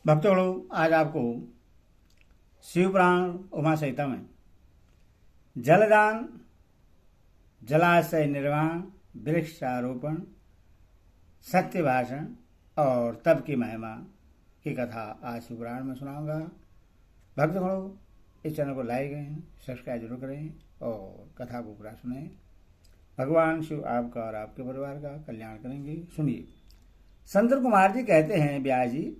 भक्तों, आज आपको शिवपुराण उमा संहिता में जलदान, जलाशय निर्माण, वृक्षारोपण, सत्य भाषण और तप की महिमा की कथा आज शिवपुराण में सुनाऊंगा। भक्तों, इस चैनल को लाइक करें, सब्सक्राइब जरूर करें और कथा को पूरा सुनें। भगवान शिव आपका और आपके परिवार का कल्याण करेंगे। सुनिए। संत कुमार जी कहते हैं, व्यास जी,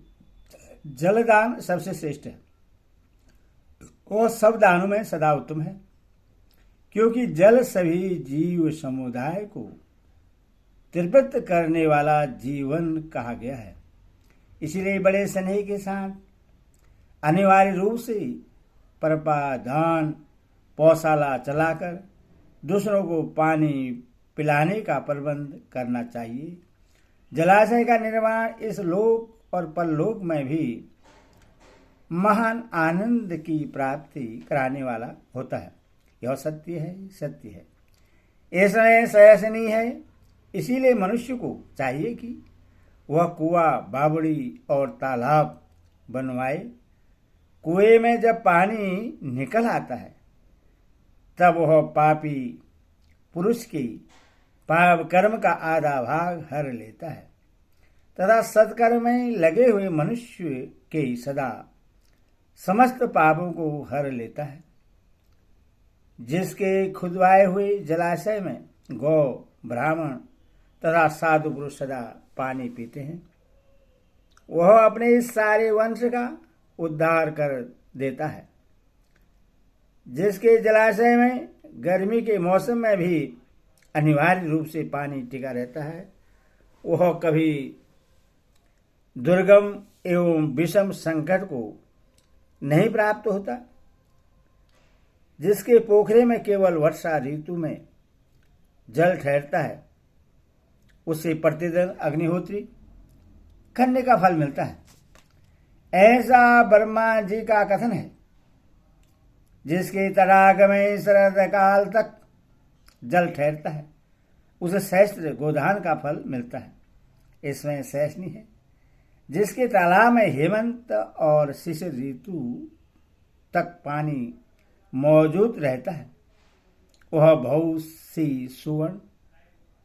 जलदान सबसे श्रेष्ठ है और सब दानों में सदा उत्तम है, क्योंकि जल सभी जीव समुदाय को तृप्त करने वाला जीवन कहा गया है। इसलिए बड़े स्नेह के साथ अनिवार्य रूप से परपादान पौशाला चलाकर दूसरों को पानी पिलाने का प्रबंध करना चाहिए। जलाशय का निर्माण इस लोक और परलोक में भी महान आनंद की प्राप्ति कराने वाला होता है। यह सत्य है, सत्य है। ऐसा सयासनी है। इसीलिए मनुष्य को चाहिए कि वह कुआं, बावड़ी और तालाब बनवाए। कुएं में जब पानी निकल आता है तब वह पापी पुरुष की पाप कर्म का आधा भाग हर लेता है तथा सत्कर्म में लगे हुए मनुष्य के सदा समस्त पापों को हर लेता है। जिसके खुदवाए हुए जलाशय में गौ, ब्राह्मण तथा साधु पुरुष सदा पानी पीते हैं, वह अपने इस सारे वंश का उद्धार कर देता है। जिसके जलाशय में गर्मी के मौसम में भी अनिवार्य रूप से पानी टिका रहता है, वह कभी दुर्गम एवं विषम संकट को नहीं प्राप्त होता। जिसके पोखरे में केवल वर्षा ऋतु में जल ठहरता है, उससे प्रतिदिन अग्निहोत्री करने का फल मिलता है। ऐसा ब्रह्मा जी का कथन है। जिसके तड़ाग में शरद काल तक जल ठहरता है, उसे सहस्त्र गोदान का फल मिलता है। इसमें शेष नहीं है। जिसके तालाब में हेमंत और शिशिर ऋतु तक पानी मौजूद रहता है, वह बहुत सी सुवर्ण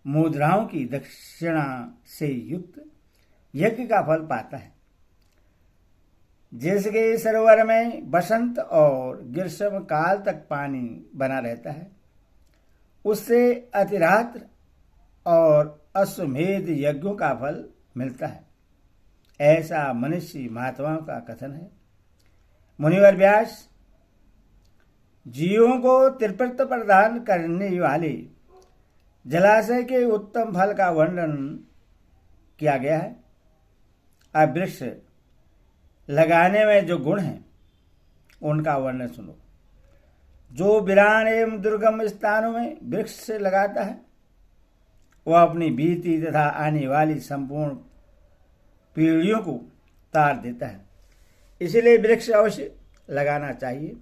मुद्राओं की दक्षिणा से युक्त यज्ञ का फल पाता है। जिसके सरोवर में बसंत और ग्रीष्म काल तक पानी बना रहता है, उससे अतिरात्र और अश्वमेध यज्ञों का फल मिलता है। ऐसा मनुष्य महात्माओं का कथन है। मुनिवर व्यास, जीवों को तृप्त प्रदान करने वाले जलाशय के उत्तम फल का वर्णन किया गया है। अब वृक्ष लगाने में जो गुण हैं उनका वर्णन सुनो। जो वीरान एवं दुर्गम स्थानों में वृक्ष लगाता है, वह अपनी बीती तथा आने वाली संपूर्ण पीढ़ियों को तार देता है। इसलिए वृक्ष अवश्य लगाना चाहिए।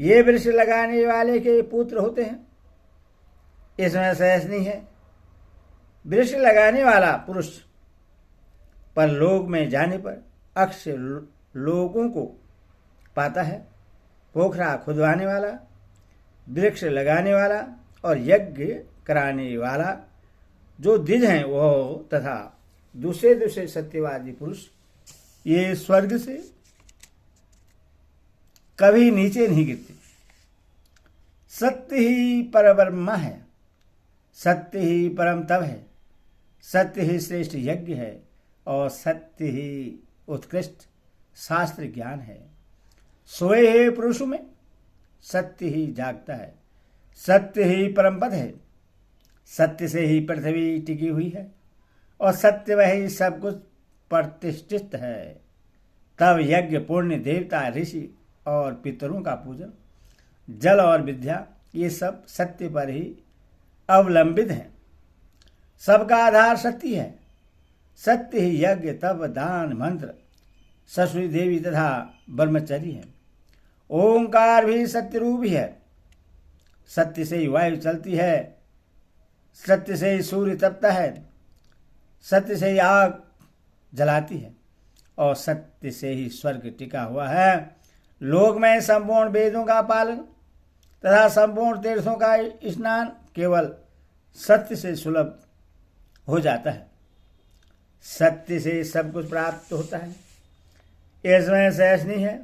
ये वृक्ष लगाने वाले के पुत्र होते हैं। इसमें शेष नहीं है। वृक्ष लगाने वाला पुरुष परलोक में जाने पर अक्षय लोगों को पाता है। पोखरा खुदवाने वाला, वृक्ष लगाने वाला और यज्ञ कराने वाला जो द्विज हैं वह तथा दूसरे सत्यवादी पुरुष, ये स्वर्ग से कभी नीचे नहीं गिरते। सत्य ही परब्रह्म है, सत्य ही परम तप है, सत्य ही श्रेष्ठ यज्ञ है और सत्य ही उत्कृष्ट शास्त्र ज्ञान है। सोए हुए पुरुषों में सत्य ही जागता है, सत्य ही परम पद है, सत्य से ही पृथ्वी टिकी हुई है और सत्य वही सब कुछ प्रतिष्ठित है। तब यज्ञ, पुण्य, देवता, ऋषि और पितरों का पूजन, जल और विद्या, ये सब सत्य पर ही अवलंबित हैं। सबका आधार सत्य है। सत्य ही यज्ञ, तप, दान, मंत्र, सरस्वती देवी तथा ब्रह्मचर्य है। ओंकार भी सत्य रूप ही है। सत्य से ही वायु चलती है, सत्य से ही सूर्य तपता है, सत्य से ही आग जलाती है और सत्य से ही स्वर्ग टिका हुआ है। लोक में संपूर्ण वेदों का पालन तथा संपूर्ण तीर्थों का स्नान केवल सत्य से सुलभ हो जाता है। सत्य से सब कुछ प्राप्त होता है। इसमें शेष नहीं है।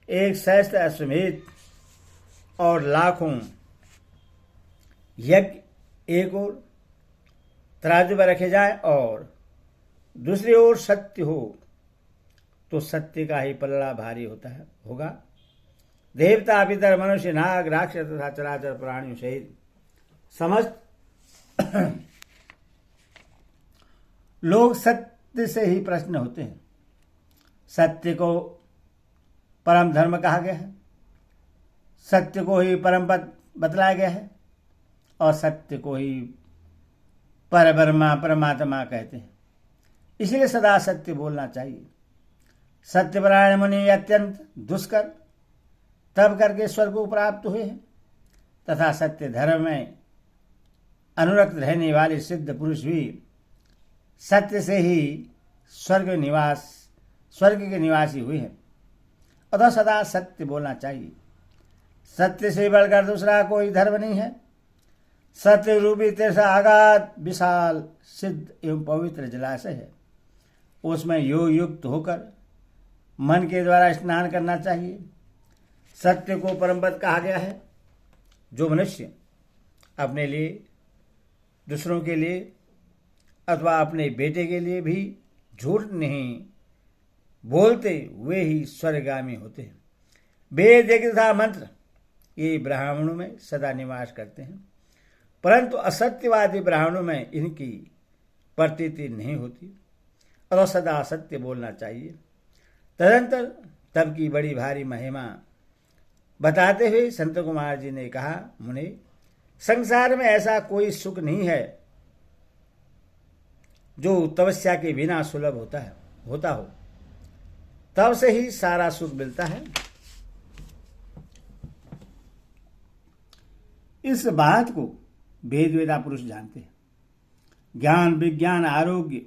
एक सहस्त्र अश्वमेध और लाखों यज्ञ एक ओर तराजू पर रखे जाए और दूसरी ओर सत्य हो तो सत्य का ही पलड़ा भारी होगा। देवता, पितर, मनुष्य, नाग, राक्षस तथा चराचर प्राणियों सहित समस्त लोग सत्य से ही प्रश्न होते हैं। सत्य को परम धर्म कहा गया है, सत्य को ही परम पद बतलाया गया है और सत्य को ही परब्रह्मा परमात्मा कहते हैं। इसलिए सदा सत्य बोलना चाहिए। सत्यपरायण मुनि अत्यंत दुष्कर तब करके स्वर्ग को प्राप्त हुए हैं तथा सत्य धर्म में अनुरक्त रहने वाले सिद्ध पुरुष भी सत्य से ही स्वर्ग के निवासी हुए हैं। अतः सदा सत्य बोलना चाहिए। सत्य से बढ़कर दूसरा कोई धर्म नहीं है। सत्य रूपी तेरसा आगाध विशाल सिद्ध एवं पवित्र जलाशय है। उसमें योग युक्त होकर मन के द्वारा स्नान करना चाहिए। सत्य को परमपद कहा गया है। जो मनुष्य अपने लिए, दूसरों के लिए अथवा अपने बेटे के लिए भी झूठ नहीं बोलते वे ही स्वर्गगामी होते हैं। वेद यज्ञ तथा मंत्र ये ब्राह्मणों में सदा निवास करते हैं, परंतु असत्यवादी ब्राह्मणों में इनकी प्रतीति नहीं होती। और सदा सत्य बोलना चाहिए। तदंतर तब की बड़ी भारी महिमा बताते हुए संत कुमार जी ने कहा, मुने, संसार में ऐसा कोई सुख नहीं है जो तपस्या के बिना सुलभ होता हो। तब से ही सारा सुख मिलता है। इस बात को वेद वेदा पुरुष जानते हैं। ज्ञान, विज्ञान, आरोग्य,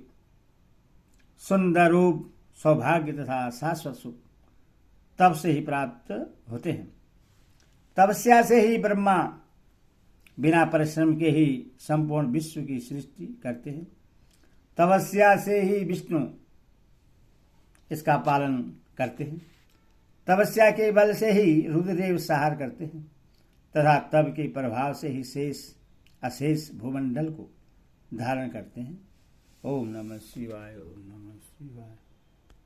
सुंदर रूप, सौभाग्य तथा शाश्वत सुख तब से ही प्राप्त होते हैं। तपस्या से ही ब्रह्मा बिना परिश्रम के ही संपूर्ण विश्व की सृष्टि करते हैं। तपस्या से ही विष्णु इसका पालन करते हैं। तपस्या के बल से ही रुद्रदेव संहार करते हैं तथा तप के प्रभाव से ही शेष अशेष भूमंडल को धारण करते हैं। ओम नमः शिवाय, ओम नमः शिवाय।